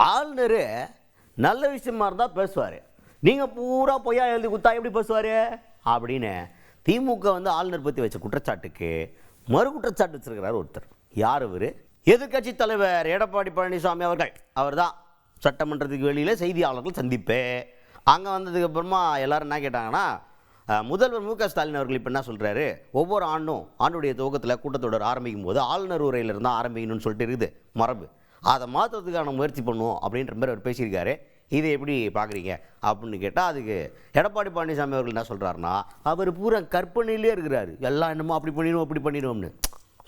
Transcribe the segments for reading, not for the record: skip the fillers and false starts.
ஆளுநர் நல்ல விஷயமா இருந்தால் பேசுவார், நீங்கள் பூரா பொய்யா எழுதி கொடுத்தா எப்படி பேசுவார் அப்படின்னு திமுக வந்து ஆளுநர் பற்றி வச்ச குற்றச்சாட்டுக்கு மறு குற்றச்சாட்டு வச்சிருக்கிறார் ஒருத்தர். யார் அவர்? எதிர்கட்சி தலைவர் எடப்பாடி பழனிசாமி அவர்கள். அவர் தான் சட்டமன்றத்துக்கு வெளியில் செய்தியாளர்கள் சந்திப்பு. அங்கே வந்ததுக்கு அப்புறமா எல்லாரும் என்ன கேட்டாங்கன்னா, முதல்வர் மு க ஸ்டாலின் அவர்கள் இப்போ என்ன சொல்கிறாரு, ஒவ்வொரு ஆண்டுடைய துவக்கத்தில் கூட்டத்தொடர் ஆரம்பிக்கும் போது ஆளுநர் உரையில் இருந்தால் ஆரம்பிக்கணும்னு சொல்லிட்டு இருக்குது மரபு, அதை மாற்றுறதுக்கான முயற்சி பண்ணுவோம் அப்படின்ற மாதிரி அவர் பேசியிருக்காரு. இதை எப்படி பார்க்குறீங்க அப்படின்னு கேட்டால், அதுக்கு எடப்பாடி பழனிசாமி அவர்கள் என்ன சொல்கிறாருன்னா, அவர் பூரா கற்பனையிலே இருக்கிறாரு, எல்லாம் என்னமோ அப்படி பண்ணிடுவோம் அப்படி பண்ணிடுவோம்னு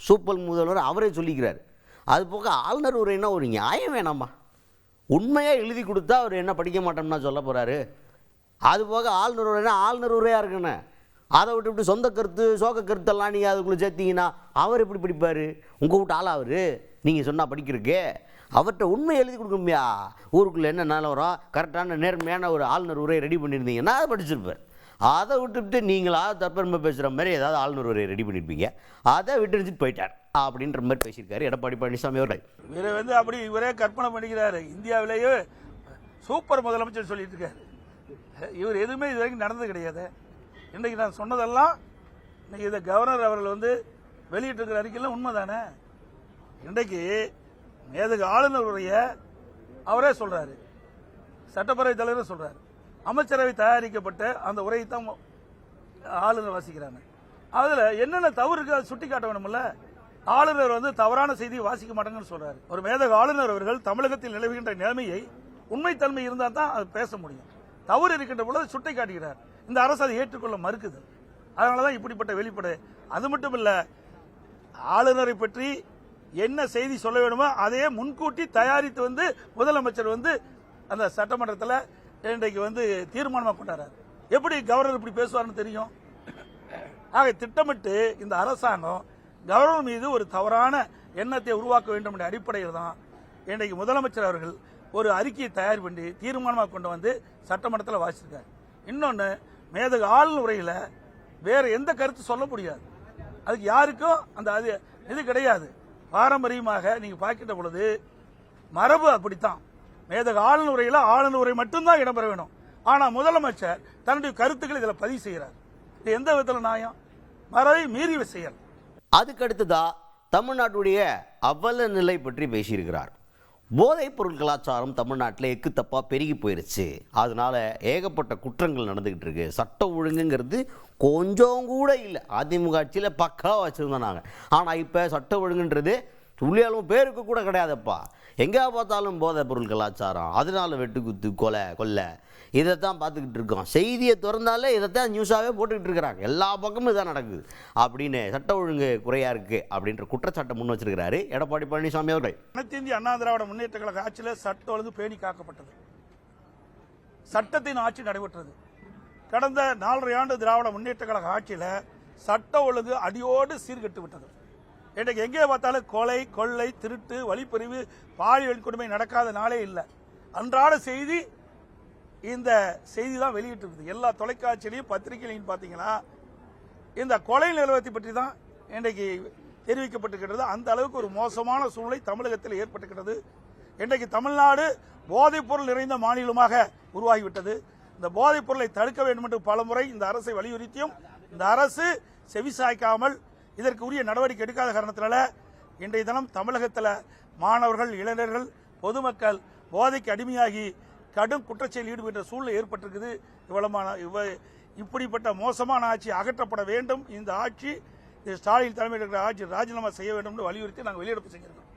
சூப்பர் முதல்வர் அவரே சொல்லிக்கிறார். அது போக ஆளுநர் உரைன்னா ஒரு நியாயம் வேணாமா? உண்மையாக எழுதி கொடுத்தா அவர் என்ன படிக்க மாட்டோம்னா சொல்ல போகிறாரு? அது போக ஆளுநர் உரைனா ஆளுநர் உரையாக இருக்குன்னு அதை விட்டு இப்படி சொந்த கருத்து சோக கருத்தெல்லாம் நீங்கள் அதுக்குள்ளே சேர்த்திங்கன்னா அவர் எப்படி படிப்பார்? உங்கள் வீட்டு ஆளா அவர்? நீங்கள் சொன்னால் படிக்கிறதுக்கு அவர்கிட்ட உண்மை எழுதி கொடுக்கணுமையா? ஊருக்குள்ளே என்ன நிலவரம் கரெக்டான நேர்மையான ஒரு ஆளுநர் உரையை ரெடி பண்ணியிருந்தீங்கன்னா அதை படிச்சிருப்பார். அதை விட்டுவிட்டு நீங்களா தற்பெருமை பேசுகிற மாதிரி ஏதாவது ஆளுநர் உரையை ரெடி பண்ணியிருப்பீங்க, அதை விட்டு போயிட்டார் அப்படின்ற மாதிரி பேசியிருக்காரு எடப்பாடி பழனிசாமி அவர்கள். இவரை வந்து அப்படி இவரே கற்பனை பண்ணிக்கிறாரு. இந்தியாவிலேயே சூப்பர் முதலமைச்சர் சொல்லிட்டு இருக்காரு. இவர் எதுவுமே இது வரைக்கும் நடந்தது கிடையாது. இன்றைக்கு நான் சொன்னதெல்லாம் இன்னைக்கு இதை கவர்னர் அவர்கள் வந்து வெளியிட்டிருக்கிற அறிக்கையில் உண்மை தானே. இன்றைக்கு மேதகு ஆளுநர் உரையை அவரே சொல்றாரு, சட்டப்பேரவை தலைவர் சொல்றாரு, அமைச்சரவை தயாரிக்கப்பட்ட அந்த உரையை தான் ஆளுநர் வாசிக்கிறாங்க. அதுல என்னென்ன தவறு இருக்கு அதை சுட்டி காட்ட வேணும்ல. ஆளுநர் வந்து தவறான செய்தியை வாசிக்க மாட்டாங்கன்னு சொல்றாரு. ஒரு மேதகு ஆளுநர் அவர்கள் தமிழகத்தில் நிலவுகின்ற நிலைமையை உண்மைத்தன்மை இருந்தால் தான் அது பேச முடியும். தவறு இருக்கின்ற பொழுது சுட்டி காட்டுகிறார். இந்த அரசு அதை ஏற்றுக்கொள்ள மறுக்குது. அதனாலதான் இப்படிப்பட்ட வெளிப்படு. அது மட்டும் இல்ல, ஆளுநரை பற்றி என்ன செய்தி சொல்ல வேணுமோ அதையே முன்கூட்டி தயாரித்து வந்து முதலமைச்சர் வந்து அந்த சட்டமன்றத்தில் இன்றைக்கு வந்து தீர்மானமாக கொண்டாடுறார். எப்படி கவர்னர் இப்படி பேசுவார்னு தெரியும். ஆக திட்டமிட்டு இந்த அரசாங்கம் கவர்னர் மீது ஒரு தவறான எண்ணத்தை உருவாக்க வேண்டும் என்ற அடிப்படையில் தான் இன்றைக்கு முதலமைச்சர் அவர்கள் ஒரு அறிக்கையை தயார் பண்ணி தீர்மானமாக கொண்டு வந்து சட்டமன்றத்தில் வாசிச்சிருக்காரு. இன்னொன்று, மேதகு ஆளுநர் உரையில் வேற எந்த கருத்து சொல்ல முடியாது. அதுக்கு யாருக்கும் அந்த இது கிடையாது. பாரம்பரியமாக நீங்க பார்க்கின்ற பொழுது மரபு அப்படித்தான். மேதகு ஆளுநர் உரையில் ஆளுநர் உரை மட்டும்தான் இடம்பெற வேணும். ஆனா முதலமைச்சர் தன்னுடைய கருத்துக்களை இதில் பதிவு செய்கிறார். இது எந்த விதத்தில் நியாயம்? மரபை மீறி செயல். அதுக்கடுத்துதான் தமிழ்நாட்டுடைய அவல நிலை பற்றி பேசியிருக்கிறார். போதைப் பொருள் கலாச்சாரம் தமிழ்நாட்டில் எக்கு தப்பா பெருகி போயிருச்சு. அதனால ஏகப்பட்ட குற்றங்கள் நடந்துகிட்டு இருக்கு. சட்ட ஒழுங்குங்கிறது கொஞ்சம் கூட இல்லை. அதிமுக ஆட்சியில் பக்காவாக வச்சுருந்தோம் நாங்கள். ஆனால் இப்போ சட்ட ஒழுங்குன்றது துள்ளியாலும் பேருக்கு கூட கிடையாதுப்பா. எங்கே பார்த்தாலும் போதைப் பொருள் கலாச்சாரம், அதனால வெட்டுக்குத்து கொலை இதைத்தான் பார்த்துக்கிட்டு இருக்கோம். செய்தியை திறந்தாலே இதைத்தான் நியூஸாகவே போட்டுக்கிட்டு இருக்கிறாங்க. எல்லா பக்கமும் இதான் நடக்குது அப்படின்னு சட்ட ஒழுங்கு குறையா இருக்கு அப்படின்ற குற்றச்சாட்டை முன் வச்சிருக்கிறாரு எடப்பாடி பழனிசாமி அவர்கள். அனைத்து இந்திய அண்ணா திராவிட முன்னேற்ற கழக ஆட்சியில் சட்ட ஒழுங்கு பேணி காக்கப்பட்டது. சட்டத்தின் ஆட்சி நடைபெற்றது. கடந்த 4.5 ஆண்டு திராவிட முன்னேற்ற கழக ஆட்சியில் சட்ட ஒழுங்கு அடியோடு சீர்கெட்டு விட்டது. இன்றைக்கு எங்கே பார்த்தாலும் கொலை, கொள்ளை, திருட்டு, வழிப்பறிவு, பாலியல் கொடுமை நடக்காத நாளே இல்லை. அன்றாட செய்தி இந்த செய்தி தான் வெளியிட்டு இருக்குது. எல்லா தொலைக்காட்சியிலையும் பத்திரிகையிலையும் பார்த்தீங்கன்னா இந்த கொலை நிலவரத்தை பற்றி தான் இன்றைக்கு தெரிவிக்கப்பட்டிருக்கிறது. அந்த அளவுக்கு ஒரு மோசமான சூழ்நிலை தமிழகத்தில் ஏற்பட்டிருக்கிறது. இன்றைக்கு தமிழ்நாடு போதைப் பொருள் நிறைந்த மாநிலமாக உருவாகிவிட்டது. இந்த போதைப் பொருளை தடுக்க வேண்டும் என்று பலமுறை இந்த அரசை வலியுறுத்தியும் இந்த அரசு செவிசாய்க்காமல் இதற்கு உரிய நடவடிக்கை எடுக்காத காரணத்தினால இன்றைய தினம் தமிழகத்தில் மாணவர்கள், இளைஞர்கள், பொதுமக்கள் போதைக்கு அடிமையாகி கடும் குற்றச்செயல் ஈடுபட்ட சூழ்நிலை ஏற்பட்டிருக்குது. இப்படிப்பட்ட மோசமான ஆட்சி அகற்றப்பட வேண்டும். இந்த ஆட்சி ஸ்டாலின் தலைமையில் இருக்கிற ஆட்சி ராஜினாமா செய்ய வேண்டும் என்று வலியுறுத்தி நாங்கள் வெளியெடுப்பு செஞ்சிருக்கோம்.